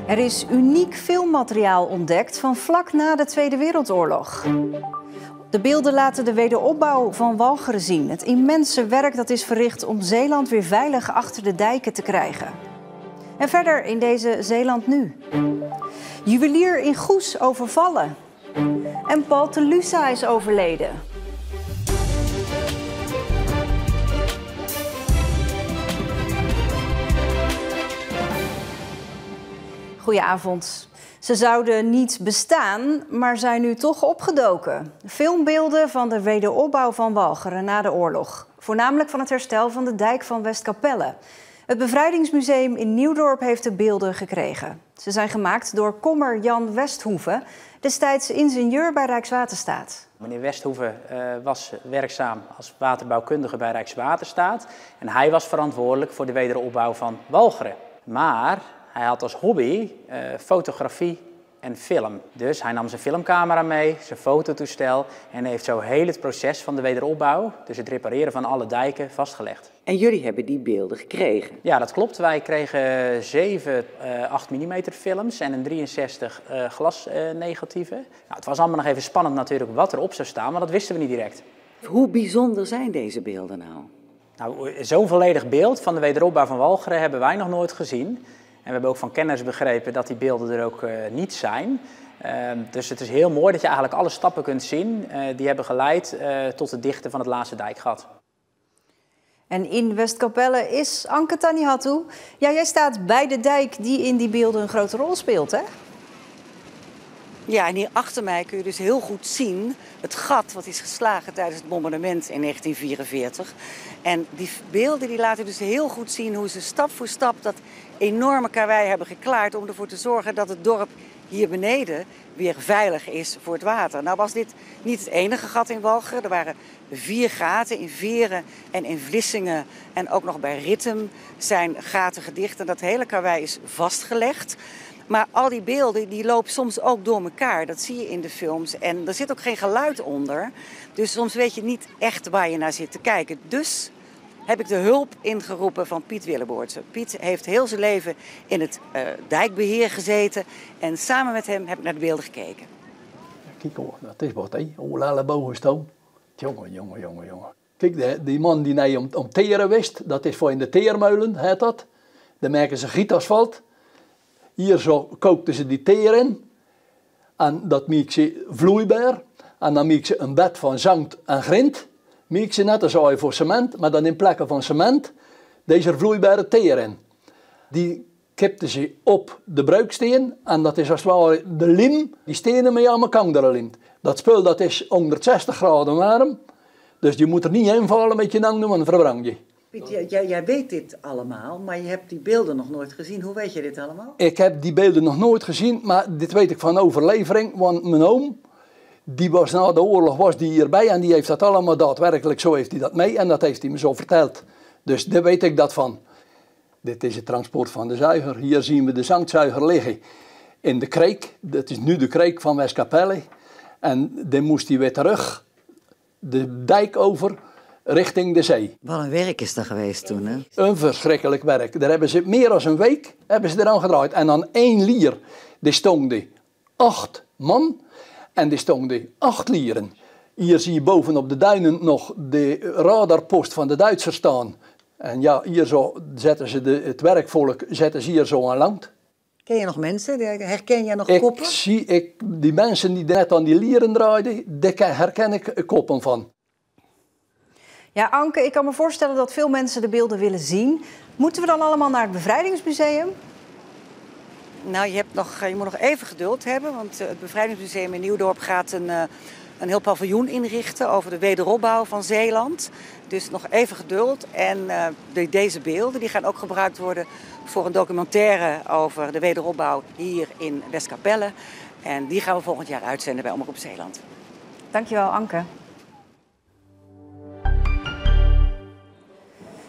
Er is uniek filmmateriaal ontdekt van vlak na de Tweede Wereldoorlog. De beelden laten de wederopbouw van Walcheren zien. Het immense werk dat is verricht om Zeeland weer veilig achter de dijken te krijgen. En verder in deze Zeeland Nu. Juwelier in Goes overvallen. En Paul Telusa is overleden. Goedenavond. Ze zouden niet bestaan, maar zijn nu toch opgedoken. Filmbeelden van de wederopbouw van Walcheren na de oorlog. Voornamelijk van het herstel van de dijk van Westkapelle. Het Bevrijdingsmuseum in Nieuwdorp heeft de beelden gekregen. Ze zijn gemaakt door kommer Jan Westhoeve, destijds ingenieur bij Rijkswaterstaat. Meneer Westhoeve was werkzaam als waterbouwkundige bij Rijkswaterstaat. En hij was verantwoordelijk voor de wederopbouw van Walcheren. Maar hij had als hobby fotografie en film. Dus hij nam zijn filmcamera mee, zijn fototoestel en heeft zo heel het proces van de wederopbouw, dus het repareren van alle dijken, vastgelegd. En jullie hebben die beelden gekregen? Ja, dat klopt. Wij kregen 7 8 mm films en een 63 glasnegatieven. Nou, het was allemaal nog even spannend natuurlijk wat erop zou staan, maar dat wisten we niet direct. Hoe bijzonder zijn deze beelden nou? Nou, zo'n volledig beeld van de wederopbouw van Walcheren hebben wij nog nooit gezien. En we hebben ook van kenners begrepen dat die beelden er ook niet zijn. Dus het is heel mooi dat je eigenlijk alle stappen kunt zien. Die hebben geleid tot het dichten van het laatste dijkgat. En in Westkapelle is Anke Tanihattu. Ja, jij staat bij de dijk die in die beelden een grote rol speelt, hè? Ja, en hier achter mij kun je dus heel goed zien het gat wat is geslagen tijdens het bombardement in 1944. En die beelden die laten dus heel goed zien hoe ze stap voor stap dat enorme karwei hebben geklaard om ervoor te zorgen dat het dorp hier beneden weer veilig is voor het water. Nou was dit niet het enige gat in Walcheren. Er waren 4 gaten in Veren en in Vlissingen en ook nog bij Rittem zijn gaten gedicht. En dat hele karwei is vastgelegd. Maar al die beelden die lopen soms ook door elkaar. Dat zie je in de films. En er zit ook geen geluid onder. Dus soms weet je niet echt waar je naar zit te kijken. Dus heb ik de hulp ingeroepen van Piet Willeboortse. Piet heeft heel zijn leven in het dijkbeheer gezeten. En samen met hem heb ik naar de beelden gekeken. Kijk hoor, dat is wat hé. Oelala bovenstoom. Jongen. Kijk, die man die nee om teren wist, dat is voor in de teermeulen, heet dat. Dan maken ze gietasfalt. Hier zo kookten ze die teer in. En dat maak ze vloeibaar. En dan maak ze een bed van zand en grind. Maak ze net als voor cement, maar dan in plekken van cement deze vloeibare teer in. Die kipten ze op de bruiksteen. En dat is als het ware de lim, die stenen mee aan elkaar limt. Dat spul dat is 160 graden warm. Dus je moet er niet invallen met je nang, want dan verbrand je. Piet, jij weet dit allemaal, maar je hebt die beelden nog nooit gezien. Hoe weet je dit allemaal? Ik heb die beelden nog nooit gezien, maar dit weet ik van overlevering. Want mijn oom, die was na de oorlog was die hierbij en die heeft dat allemaal daadwerkelijk, zo heeft hij dat mee en dat heeft hij me zo verteld. Dus daar weet ik dat van. Dit is het transport van de zuiger. Hier zien we de zandzuiger liggen in de kreek. Dat is nu de kreek van Westkapelle. En dan moest hij weer terug de dijk over richting de zee. Wat een werk is dat geweest toen, hè? Een verschrikkelijk werk. Daar hebben ze meer dan een week eraan gedraaid. En dan 1 lier, die stonden 8 man en die stonden 8 lieren. Hier zie je bovenop de duinen nog de radarpost van de Duitsers staan. En ja, hier zo zetten ze het werkvolk hier zo aan land. Ken je nog mensen? Herken jij nog koppen? Die mensen die net aan die lieren draaiden, daar herken ik koppen van. Ja, Anke, ik kan me voorstellen dat veel mensen de beelden willen zien. Moeten we dan allemaal naar het Bevrijdingsmuseum? Nou, je moet nog even geduld hebben, want het Bevrijdingsmuseum in Nieuwdorp gaat een heel paviljoen inrichten over de wederopbouw van Zeeland. Dus nog even geduld. En deze beelden die gaan ook gebruikt worden voor een documentaire over de wederopbouw hier in Westkapelle. En die gaan we volgend jaar uitzenden bij Omroep Zeeland. Dankjewel, Anke.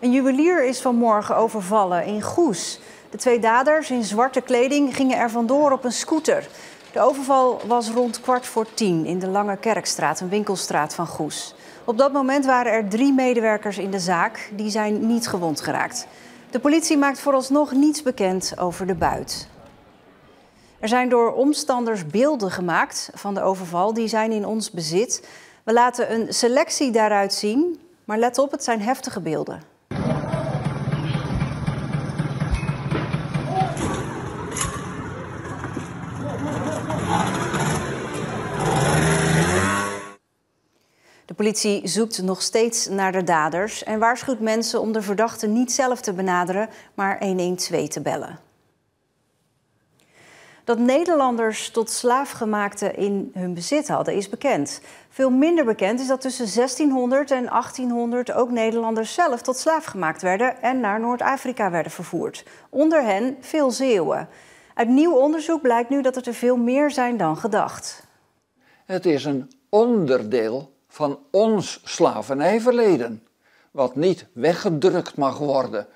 Een juwelier is vanmorgen overvallen in Goes. De 2 daders in zwarte kleding gingen er vandoor op een scooter. De overval was rond 9:15 in de Lange Kerkstraat, een winkelstraat van Goes. Op dat moment waren er 3 medewerkers in de zaak. Die zijn niet gewond geraakt. De politie maakt vooralsnog niets bekend over de buit. Er zijn door omstanders beelden gemaakt van de overval. Die zijn in ons bezit. We laten een selectie daaruit zien. Maar let op, het zijn heftige beelden. De politie zoekt nog steeds naar de daders en waarschuwt mensen om de verdachte niet zelf te benaderen, maar 112 te bellen. Dat Nederlanders tot slaafgemaakten in hun bezit hadden is bekend. Veel minder bekend is dat tussen 1600 en 1800 ook Nederlanders zelf tot slaaf gemaakt werden en naar Noord-Afrika werden vervoerd. Onder hen veel Zeeuwen. Uit nieuw onderzoek blijkt nu dat er veel meer zijn dan gedacht. Het is een onderdeel van ons slavernijverleden, wat niet weggedrukt mag worden.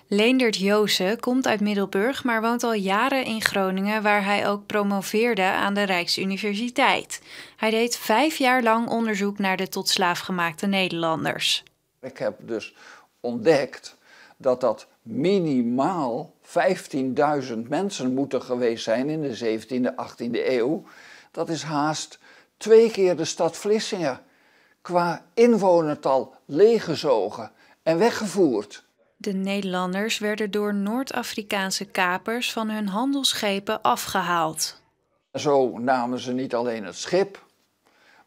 Leendert Joosen komt uit Middelburg, maar woont al jaren in Groningen, waar hij ook promoveerde aan de Rijksuniversiteit. Hij deed 5 jaar lang onderzoek naar de tot slaaf gemaakte Nederlanders. Ik heb dus ontdekt dat minimaal 15.000 mensen moeten geweest zijn in de 17e, 18e eeuw. Dat is haast 2 keer de stad Vlissingen. Qua inwonertal leeggezogen en weggevoerd. De Nederlanders werden door Noord-Afrikaanse kapers van hun handelsschepen afgehaald. Zo namen ze niet alleen het schip,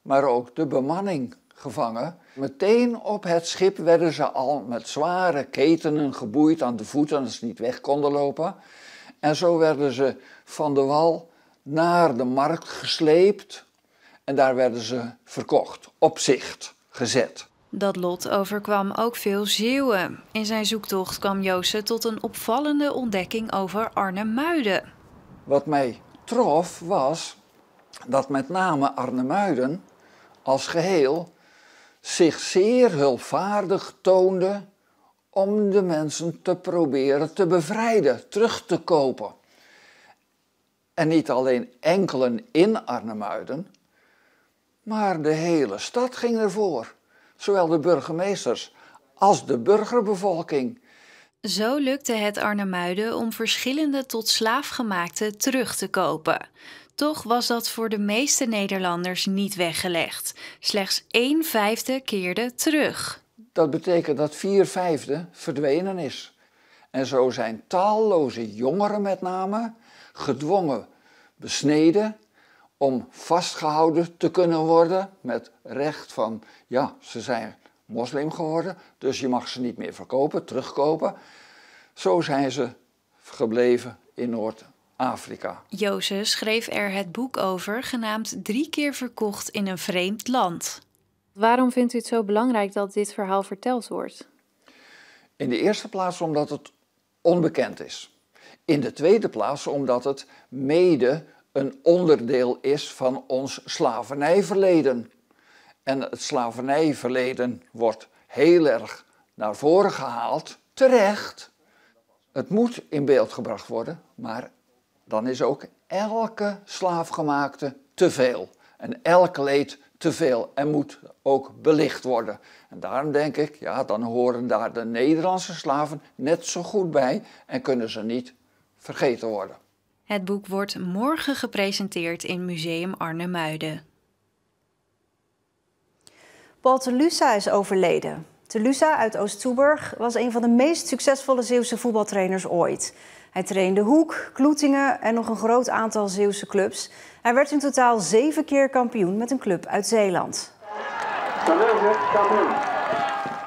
maar ook de bemanning gevangen. Meteen op het schip werden ze al met zware ketenen geboeid aan de voeten, dat ze niet weg konden lopen. En zo werden ze van de wal naar de markt gesleept en daar werden ze verkocht, op zicht gezet. Dat lot overkwam ook veel Zeeuwen. In zijn zoektocht kwam Joosen tot een opvallende ontdekking over Arnemuiden. Wat mij trof was dat met name Arnemuiden als geheel zich zeer hulpvaardig toonde om de mensen te proberen te bevrijden, terug te kopen. En niet alleen enkelen in Arnemuiden, maar de hele stad ging ervoor. Zowel de burgemeesters als de burgerbevolking. Zo lukte het Arnemuiden om verschillende tot slaafgemaakten terug te kopen. Toch was dat voor de meeste Nederlanders niet weggelegd. Slechts 1/5 keerde terug. Dat betekent dat 4/5 verdwenen is. En zo zijn talloze jongeren met name gedwongen besneden om vastgehouden te kunnen worden met recht van, ja, ze zijn moslim geworden, dus je mag ze niet meer verkopen, terugkopen. Zo zijn ze gebleven in Noord-Afrika. Joosen schreef er het boek over, genaamd 3 keer verkocht in een vreemd land. Waarom vindt u het zo belangrijk dat dit verhaal verteld wordt? In de eerste plaats omdat het onbekend is. In de tweede plaats omdat het mede een onderdeel is van ons slavernijverleden. En het slavernijverleden wordt heel erg naar voren gehaald, terecht. Het moet in beeld gebracht worden, maar dan is ook elke slaafgemaakte te veel. En elk leed te veel en moet ook belicht worden. En daarom denk ik, ja, dan horen daar de Nederlandse slaven net zo goed bij en kunnen ze niet vergeten worden. Het boek wordt morgen gepresenteerd in Museum Arnemuiden. Paul Telusa is overleden. Telusa uit Oost-Toeburg was een van de meest succesvolle Zeeuwse voetbaltrainers ooit. Hij trainde Hoek, Kloetingen en nog een groot aantal Zeeuwse clubs. Hij werd in totaal 7 keer kampioen met een club uit Zeeland.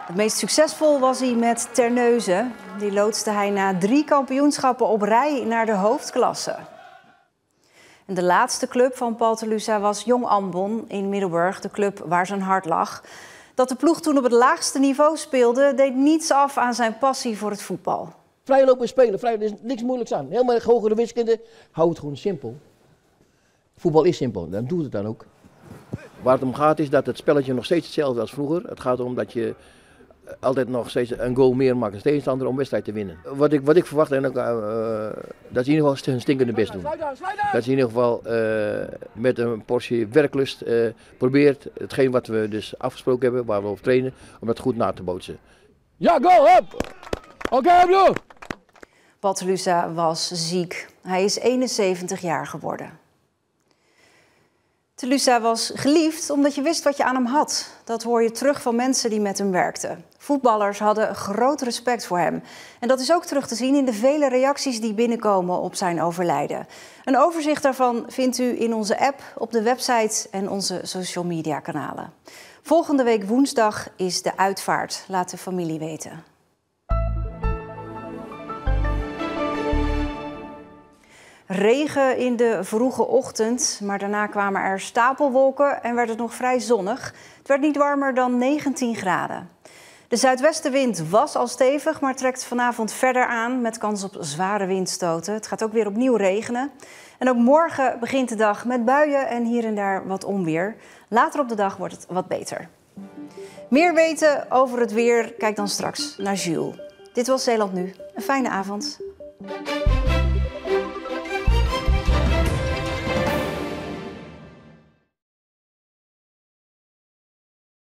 Het meest succesvol was hij met Terneuzen. Die loodste hij na 3 kampioenschappen op rij naar de hoofdklasse. En de laatste club van Paul Telusa was Jong Ambon in Middelburg, de club waar zijn hart lag. Dat de ploeg toen op het laagste niveau speelde, deed niets af aan zijn passie voor het voetbal. Vrij lopen spelen, er is niks moeilijks aan. Helemaal hogere wiskunde, hou het gewoon simpel. Voetbal is simpel, dan doet het dan ook. Waar het om gaat is dat het spelletje nog steeds hetzelfde als vroeger. Het gaat erom dat je altijd nog steeds een goal meer maakt als tegenstander om wedstrijd te winnen. Wat ik verwacht, en ook, dat ze in ieder geval hun stinkende best doen. Dat ze in ieder geval met een portie werklust probeert hetgeen wat we dus afgesproken hebben, waar we over trainen, om dat goed na te bootsen. Ja, go, up! Oké, Blue! Pat Lusa was ziek. Hij is 71 jaar geworden. Lusa was geliefd omdat je wist wat je aan hem had. Dat hoor je terug van mensen die met hem werkten. Voetballers hadden groot respect voor hem. En dat is ook terug te zien in de vele reacties die binnenkomen op zijn overlijden. Een overzicht daarvan vindt u in onze app, op de website en onze social media kanalen. Volgende week woensdag is de uitvaart. Laat de familie weten. Regen in de vroege ochtend, maar daarna kwamen er stapelwolken en werd het nog vrij zonnig. Het werd niet warmer dan 19 graden. De zuidwestenwind was al stevig, maar trekt vanavond verder aan met kans op zware windstoten. Het gaat ook weer opnieuw regenen. En ook morgen begint de dag met buien en hier en daar wat onweer. Later op de dag wordt het wat beter. Meer weten over het weer? Kijk dan straks naar Jules. Dit was Zeeland Nu. Een fijne avond.